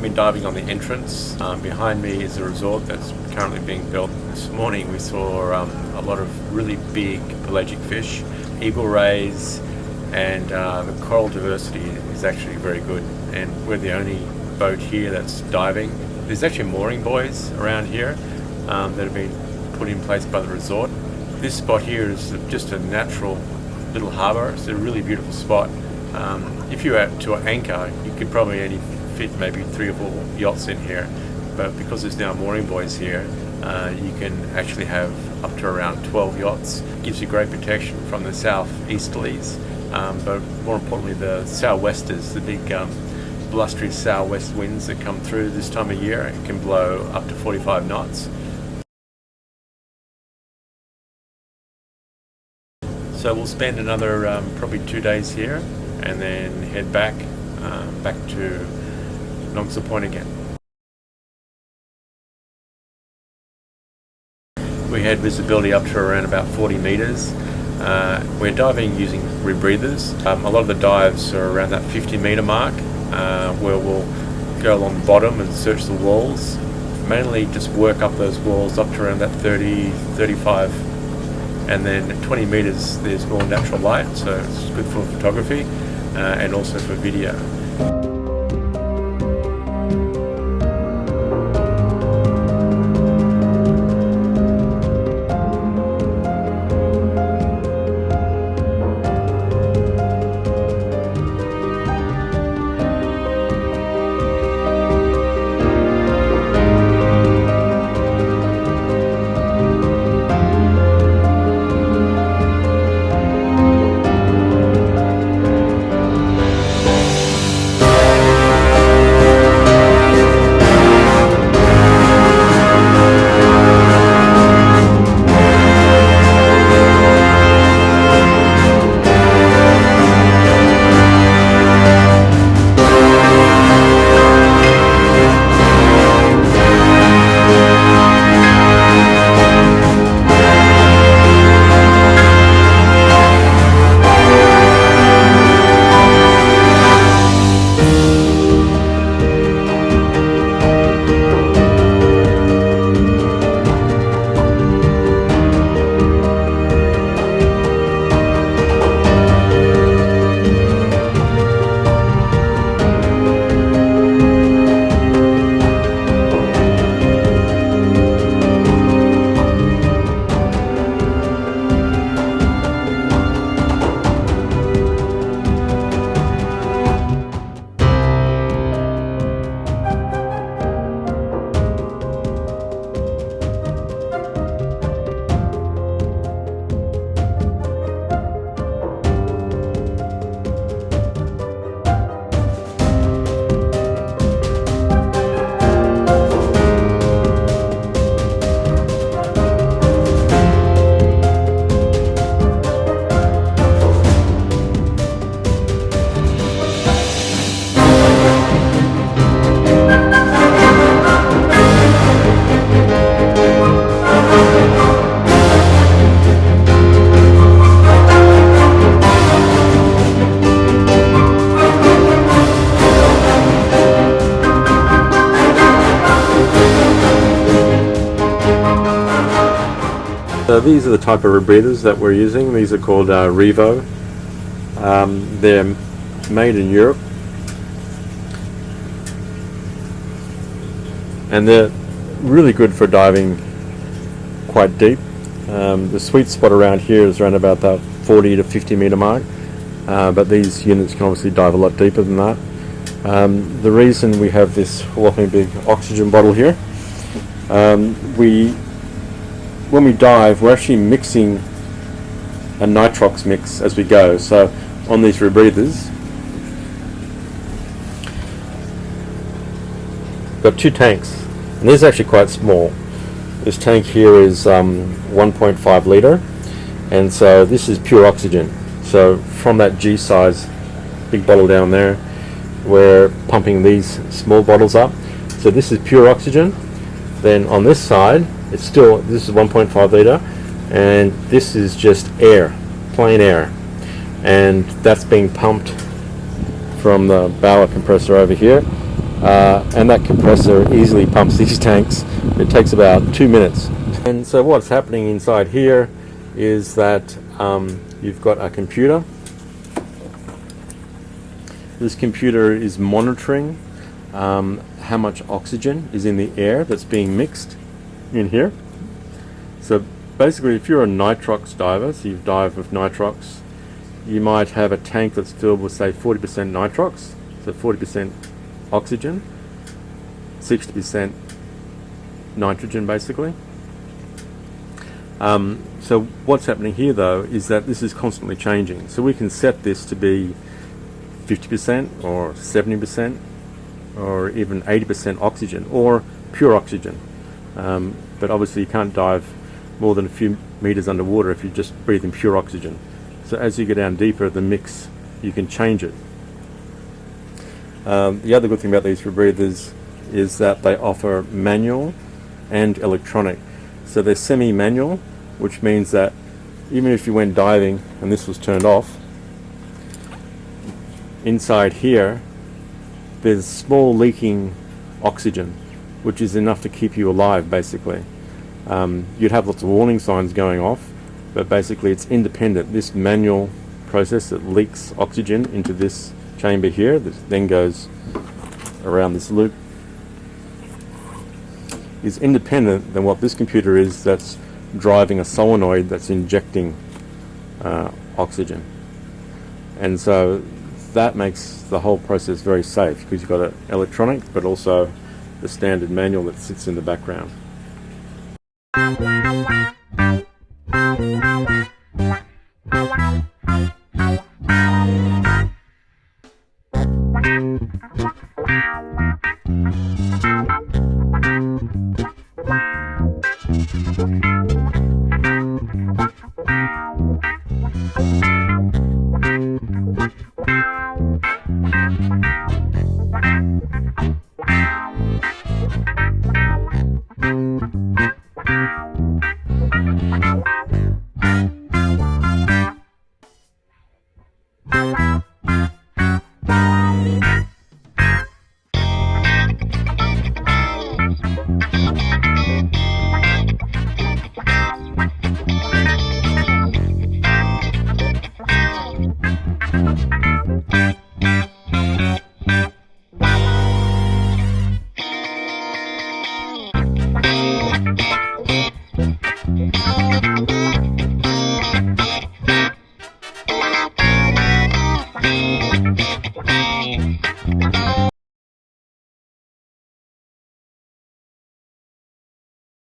been diving on the entrance. Behind me is a resort that's currently being built. This morning we saw a lot of really big pelagic fish, eagle rays, and the coral diversity is actually very good. And we're the only boat here that's diving. There's actually mooring buoys around here that have been put in place by the resort. This spot here is just a natural little harbour. It's a really beautiful spot. If you were to anchor, you could probably only fit maybe 3 or 4 yachts in here, but because there's now mooring buoys here, you can actually have up to around 12 yachts. It gives you great protection from the southeasterlies, but more importantly the southwesters, the big blustery southwest winds that come through this time of year. It can blow up to 45 knots. So we'll spend another probably 2 days here and then head back to Nongsa Point again. We had visibility up to around about 40 meters. We're diving using rebreathers. A lot of the dives are around that 50-meter mark, where we'll go along the bottom and search the walls. Mainly just work up those walls up to around that 30, 35, and then at 20 meters there's more natural light, so it's good for photography and also for video. So these are the type of rebreathers that we're using. These are called Revo. They're made in Europe, and they're really good for diving quite deep. The sweet spot around here is around about that 40 to 50 meter mark, but these units can obviously dive a lot deeper than that. The reason we have this whopping big oxygen bottle here, when we dive, we're actually mixing a nitrox mix as we go. So on these rebreathers, we've got 2 tanks, and these are actually quite small. This tank here is 1.5 litre, and so this is pure oxygen. So from that G size big bottle down there, we're pumping these small bottles up. So this is pure oxygen. Then on this side, it's still, this is 1.5 litre, and this is just air, plain air, and that's being pumped from the Bawah compressor over here and that compressor easily pumps these tanks. It takes about 2 minutes. And so what's happening inside here is that you've got a computer. This computer is monitoring how much oxygen is in the air that's being mixed in here. So basically, if you're a nitrox diver, so you dive with nitrox, you might have a tank that's filled with, say, 40% nitrox, so 40% oxygen, 60% nitrogen, basically. So what's happening here, though, is that this is constantly changing. So we can set this to be 50% or 70% or even 80% oxygen or pure oxygen. But obviously you can't dive more than a few meters underwater if you're just breathing pure oxygen. So as you go down deeper, the mix, you can change it. The other good thing about these rebreathers is that they offer manual and electronic. So they're semi-manual, which means that even if you went diving and this was turned off, inside here there's small leaking oxygen, which is enough to keep you alive, basically. You'd have lots of warning signs going off, but basically it's independent. This manual process that leaks oxygen into this chamber here, that then goes around this loop, is independent than what this computer is that's driving a solenoid that's injecting oxygen. And so that makes the whole process very safe, because you've got an electronic but also the standard manual that sits in the background.